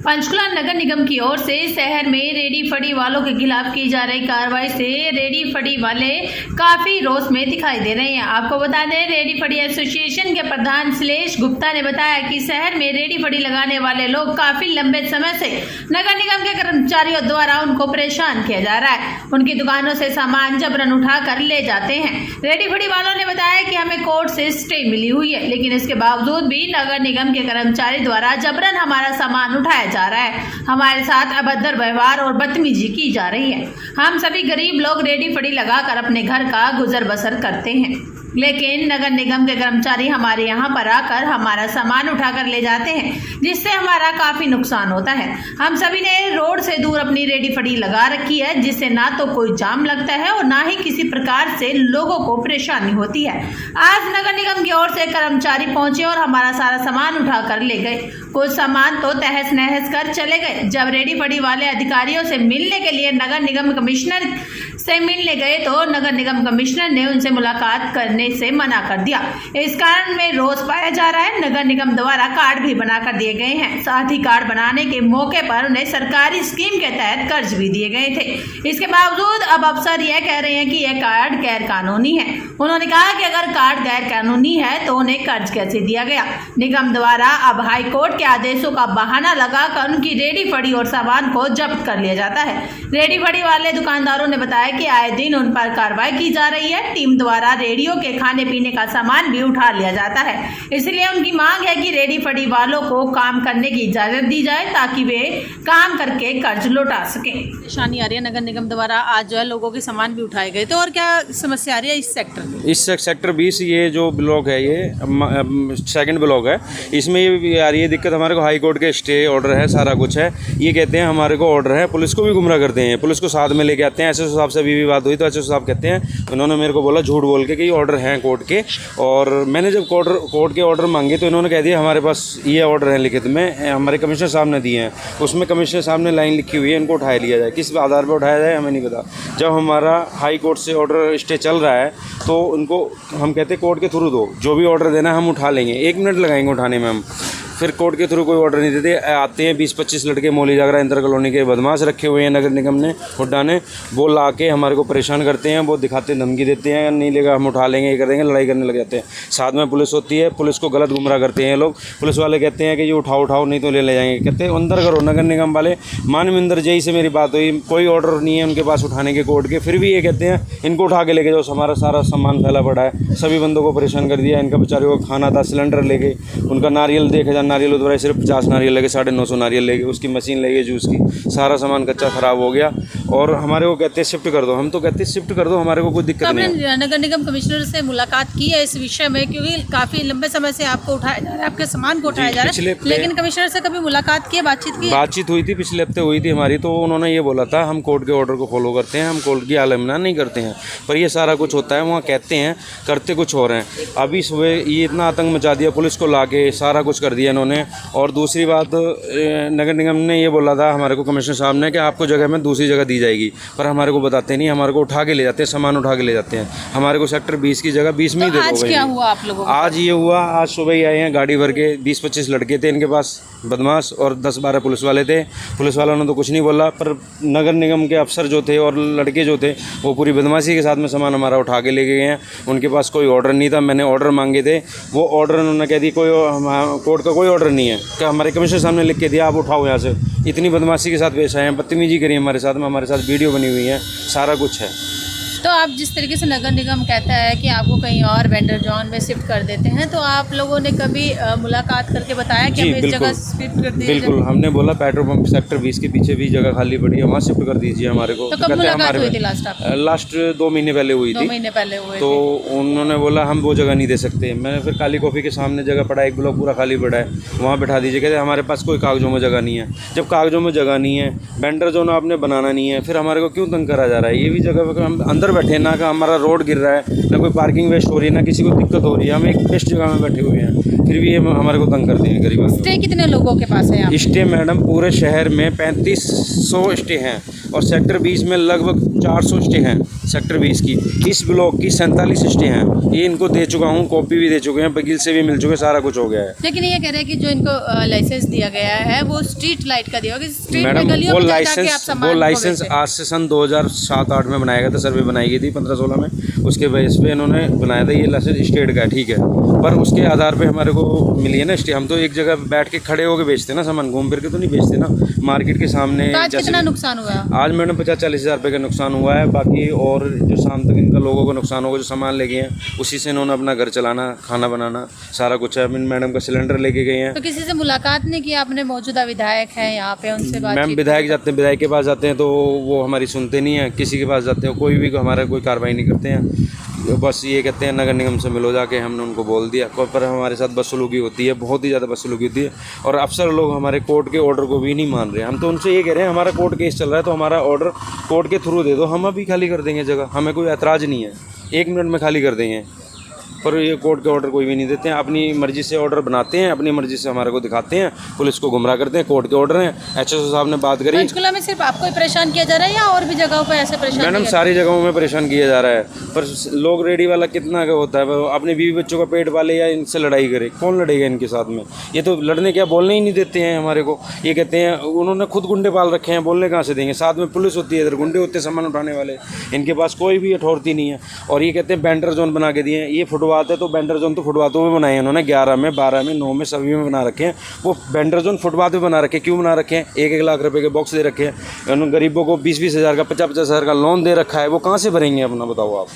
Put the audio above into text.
पंचकुला नगर निगम की ओर से शहर में रेडी फड़ी वालों के खिलाफ की जा रही कार्रवाई से रेडी फड़ी वाले काफी रोष में दिखाई दे रहे हैं। आपको बता दें, रेडी फड़ी एसोसिएशन के प्रधान श्लेष गुप्ता ने बताया कि शहर में रेडी फड़ी लगाने वाले लोग काफी लंबे समय से नगर निगम के कर्मचारियों द्वारा उनको परेशान किया जा रहा है। उनकी दुकानों से सामान जबरन उठा कर ले जाते हैं। रेडी फड़ी वालों ने बताया कि हमें कोर्ट से स्टे मिली हुई है, लेकिन इसके बावजूद भी नगर निगम के कर्मचारी द्वारा जबरन हमारा सामान उठाया जा रहा है। हमारे साथ अभद्र व्यवहार और बदतमीजी की जा रही है। हम सभी गरीब लोग रेडी फड़ी लगाकर अपने घर का गुजर बसर करते हैं, लेकिन नगर निगम के कर्मचारी हमारे यहाँ पर आकर हमारा सामान उठाकर ले जाते हैं, जिससे हमारा काफी नुकसान होता है। हम सभी ने रोड से दूर अपनी रेडी फड़ी लगा रखी है, जिससे ना तो कोई जाम लगता है और ना ही किसी प्रकार से लोगों को परेशानी होती है। आज नगर निगम की ओर से कर्मचारी पहुंचे और हमारा सारा सामान उठाकर ले गए। कुछ सामान तो तहस नहस कर चले गए। जब रेडी फड़ी वाले अधिकारियों से मिलने के लिए नगर निगम कमिश्नर से मिलने गए तो नगर निगम कमिश्नर ने उनसे मुलाकात करने से मना कर दिया। इस कारण में रोष पाया जा रहा है। नगर निगम द्वारा कार्ड भी बनाकर दिए गए हैं। साथ ही कार्ड बनाने के मौके पर उन्हें सरकारी स्कीम के तहत कर्ज भी दिए गए थे। इसके बावजूद अब अफसर यह कह रहे हैं कि यह कार्ड गैर कानूनी है। उन्होंने कहा कि अगर कार्ड गैर कानूनी है तो उन्हें कर्ज कैसे दिया गया। निगम द्वारा अब हाई कोर्ट के आदेशों का बहाना लगाकर उनकी रेडी फड़ी और सामान को जब्त कर लिया जाता है। रेडी फड़ी वाले दुकानदारों ने बताया कि आए दिन उन पर कार्रवाई की जा रही है। टीम द्वारा रेडियो के खाने पीने का सामान भी उठा लिया जाता है। इसलिए उनकी मांग है कि रेडी फड़ी वालों को काम करने की इजाजत दी जाए ताकि वे काम करके कर्ज लौटा सकें। परेशानी आ रही है नगर निगम द्वारा, आज जो है लोगों के सामान भी उठाए गए, तो और क्या समस्या आ रही है इस सेक्टर में? इस सेक्टर 20 ये जो ब्लॉक है, ये सेकंड ब्लॉक है, इसमें ये आ रही है दिक्कत। हमारे को हाई कोर्ट के स्टे ऑर्डर है, सारा कुछ है। ये कहते हैं हमारे को ऑर्डर है, पुलिस को भी गुमराह करते हैं, पुलिस को साथ में लेके आते हैं। एसएसओ साहब से भी बात हुई तो एसएसओ साहब कहते हैं, उन्होंने मेरे को बोला झूठ बोल के कि ये ऑर्डर हैं कोर्ट के। और मैंने जब कोर्ट के ऑर्डर मांगे तो इन्होंने कह दिया हमारे पास ये ऑर्डर है लिखित में, हमारे कमिश्नर साहब ने दिए हैं। उसमें कमिश्नर साहब ने लाइन लिखी हुई है, इनको उठाया लिया जाए। किस आधार पर उठाया जाए हमें नहीं पता। जब हमारा हाई कोर्ट से ऑर्डर स्टे चल रहा है तो उनको हम कहते हैं कोर्ट के थ्रू दो, जो भी ऑर्डर देना है हम उठा लेंगे, 1 मिनट लगाएंगे उठाने में हम। फिर कोर्ट के थ्रू कोई ऑर्डर नहीं देते। आते हैं 20-25 लड़के मौली जागरा इंटर कॉलोनी के बदमाश रखे हुए हैं नगर निगम ने, हुड्डा ने, वो ला के हमारे को परेशान करते हैं। वो दिखाते धमकी देते हैं, नहीं लेगा हम उठा लेंगे, ये कर देंगे, लड़ाई करने लग जाते हैं। साथ में पुलिस होती है, पुलिस को गलत गुमराह करते हैं लोग। पुलिस वाले कहते हैं कि ये उठाओ नहीं तो ले जाएंगे। कहते हैं अंदर करो। नगर निगम वाले मानविंदर जय से मेरी बात हुई, कोई ऑर्डर नहीं है उनके पास उठाने के कोर्ट के, फिर भी ये कहते हैं इनको उठा के लेके जाओ। हमारा सारा सामान फैला पड़ा है, सभी बंदों को परेशान कर दिया। इनका बेचारे को खाना था, सिलेंडर ले गए, उनका नारियल देखे जा, नारियल उधर सिर्फ 50 नारियल लगे, 950 नारियल लेके, उसकी मशीन लेके जूस की, सारा सामान कच्चा खराब हो गया। और हमारे को कहते हैं शिफ्ट कर दो। हम तो कहते हैं शिफ्ट कर दो, हमारे को कोई दिक्कत नहीं है। नगर निगम कमिश्नर से मुलाकात की है इस विषय में, क्योंकि काफी लंबे समय से आपको उठाया जा रहा है, आपके सामान को उठाया जा रहा है, लेकिन कमिश्नर से कभी मुलाकात की, बातचीत हुई थी, पिछले हफ्ते हुई थी हमारी। तो उन्होंने ये बोला था हम कोर्ट के ऑर्डर को फॉलो करते हैं, हम कोर्ट की आलमना नहीं करते हैं। पर ये सारा कुछ होता है वहाँ, कहते हैं करते कुछ और हैं। अभी सुबह ये इतना आतंक मचा दिया, पुलिस को लाके सारा कुछ कर दिया इन्होंने। और दूसरी बात, नगर निगम ने ये बोला था हमारे को कमिश्नर साहब ने कि आपको जगह में दूसरी जगह दी जाएगी, पर हमारे को बताते नहीं, हमारे को उठा के ले जाते हैं, सामान उठा के ले जाते हैं। हमारे को सेक्टर 20 की जगह 20 में ही दे दो। आज क्या हुआ आप लोगों को? आज ये हुआ, आज सुबह ही आए हैं गाड़ी भर के, 20-25 लड़के थे इनके पास बदमाश, और 10-12 पुलिस वाले थे। पुलिस वालों ने तो कुछ नहीं बोला, पर नगर निगम के अफसर जो थे और लड़के जो थे वो पूरी बदमाशी के साथ में सामान हमारा उठा के लेके गए हैं। उनके पास कोई ऑर्डर नहीं था, मैंने ऑर्डर मांगे थे, वो ऑर्डर उन्होंने कह दी कोई कोर्ट का कोई ऑर्डर नहीं है, क्या हमारे कमिश्नर साहब ने लिख के दिया आप उठाओ यहाँ से। इतनी बदमाशी के साथ पेश आए हैं, बदतमीजी करी हमारे साथ में, हमारे साथ वीडियो बनी हुई है, सारा कुछ है। तो आप जिस तरीके से नगर निगम कहता है कि आपको कहीं और वेंडर जोन में शिफ्ट कर देते हैं, तो आप लोगों ने कभी मुलाकात करके बताया कि हमें इस जगह शिफ्ट कर दीजिए? बिल्कुल, हमने बोला पेट्रोल पंप सेक्टर 20 के पीछे भी जगह खाली पड़ी है, वहाँ शिफ्ट कर दीजिए हमारे को। तो कब मुलाकात हुई थी लास्ट 2 महीने पहले हुई थी। 2 महीने पहले हुए तो उन्होंने बोला हम वो जगह नहीं दे सकते। मैंने फिर काली कॉफ़ी के सामने जगह पड़ा है, 1 ब्लॉक पूरा खाली पड़ा है, वहाँ बैठा दीजिए। कहते हमारे पास कोई कागजों में जगह नहीं है। जब कागजों में जगह नहीं है, वेंडर जोन आपने बनाना नहीं है, फिर हमारे को क्यों तंग करा जा रहा है? ये भी जगह पर हम अंदर बैठे ना, का हमारा रोड गिर रहा है, ना कोई पार्किंग वेस्ट हो रही है, ना किसी को दिक्कत हो रही है, हम एक बेस्ट जगह में बैठे हुए हैं, फिर भी ये हमारे को तंग करते हैं गरीब। स्टे कितने लोगों के पास है? स्टे मैडम पूरे शहर में 3500 स्टे हैं और सेक्टर 20 में लगभग 400 स्टे हैं सेक्टर 20 की, इस ब्लॉक की 47 स्टे हैं। ये इनको दे चुका हूँ, कॉपी भी दे चुके हैं, वकील से भी मिल चुके हैं, सारा कुछ हो गया है। लेकिन ये कह रहे हैं कि जो इनको लाइसेंस दिया गया है वो स्ट्रीट लाइट का दिया होगा, स्ट्रीट में मैडम गलियों वो में जाके आप सामान को लाइसेंस बेचें। आज से सन 2007-8 में बनाया गया था, सर्वे बनाई गई थी 15-16 में, उसके बेस पे इन्होंने बनाया था। ये लाइसेंस स्टेट का है, ठीक है, पर उसके आधार पे हमारे को मिली है ना स्टे। हम तो एक जगह बैठ के खड़े होकर बेचते हैं ना सामान, घूम फिर के तो नहीं बेचते ना मार्केट के सामने। तो आज कितना नुकसान हुआ? आज मैडम 50-40 हज़ार रुपये का नुकसान हुआ है। बाकी और जो शाम तक इनका लोगों को नुकसान होगा, जो सामान ले गए हैं उसी से इन्होंने अपना घर चलाना, खाना बनाना, सारा कुछ है। मैडम का सिलेंडर लेके गए हैं। तो किसी से मुलाकात नहीं की आपने? मौजूदा विधायक हैं यहाँ पे, उनसे बात? मैम विधायक जाते हैं, विधायक के पास जाते हैं तो वो हमारी सुनते नहीं है। किसी के पास जाते हैं कोई भी हमारा कोई कार्रवाई नहीं करते हैं, बस ये कहते हैं नगर निगम से मिलो जाके। हमने उनको बोल दिया, पर हमारे साथ बदसलूकी होती है, बहुत ही ज़्यादा बदसलूकी होती है। और अफसर लोग हमारे कोर्ट के ऑर्डर को भी नहीं मान रहे। हम तो उनसे ये कह रहे हैं हमारा कोर्ट केस चल रहा है तो हमारा ऑर्डर कोर्ट के थ्रू दे दो, हम अभी खाली कर देंगे जगह, हमें कोई ऐतराज़ नहीं है, 1 मिनट में खाली कर देंगे। पर ये कोर्ट के ऑर्डर कोई भी नहीं देते हैं, अपनी मर्ज़ी से ऑर्डर बनाते हैं, अपनी मर्ज़ी से हमारे को दिखाते हैं, पुलिस को गुमराह करते हैं। कोर्ट के ऑर्डर हैं, एचएसओ साहब ने बात करी। पंचकुला में सिर्फ आपको ही परेशान किया जा रहा है या और भी जगहों पे ऐसे परेशान? मैडम सारी जगहों में परेशान किया जा रहा है, पर लोग रेडी वाला कितना का होता है, वो अपने बीवी बच्चों का पेट पाले या इनसे लड़ाई करे, कौन लड़ेगा इनके साथ में? ये तो लड़ने क्या बोलने ही नहीं देते हैं हमारे को। ये कहते हैं उन्होंने खुद गुंडे पाल रखे हैं, बोलने कहाँ से देंगे? साथ में पुलिस होती है, इधर गुंडे होते हैं सामान उठाने वाले, इनके पास कोई भी अथॉरिटी नहीं है। और ये कहते हैं बेंडर जोन बना के दिए हैं। ये फुटपाथ है तो बेंडर जोन तो फुटपाथों में बनाए हैं उन्होंने, 11 में, 12 में, 9 में, सभी में बना रखे हैं। वो बेंडर जोन फुटपाथ में बना रखे हैं, क्यों बना रखे हैं? 1-1 लाख रुपए के बॉक्स दे रखे हैं, उन्होंने गरीबों को 20-20 हज़ार का, 50-50 हज़ार का लोन दे रखा है, वो कहाँ से भरेंगे अपना, बताओ आप।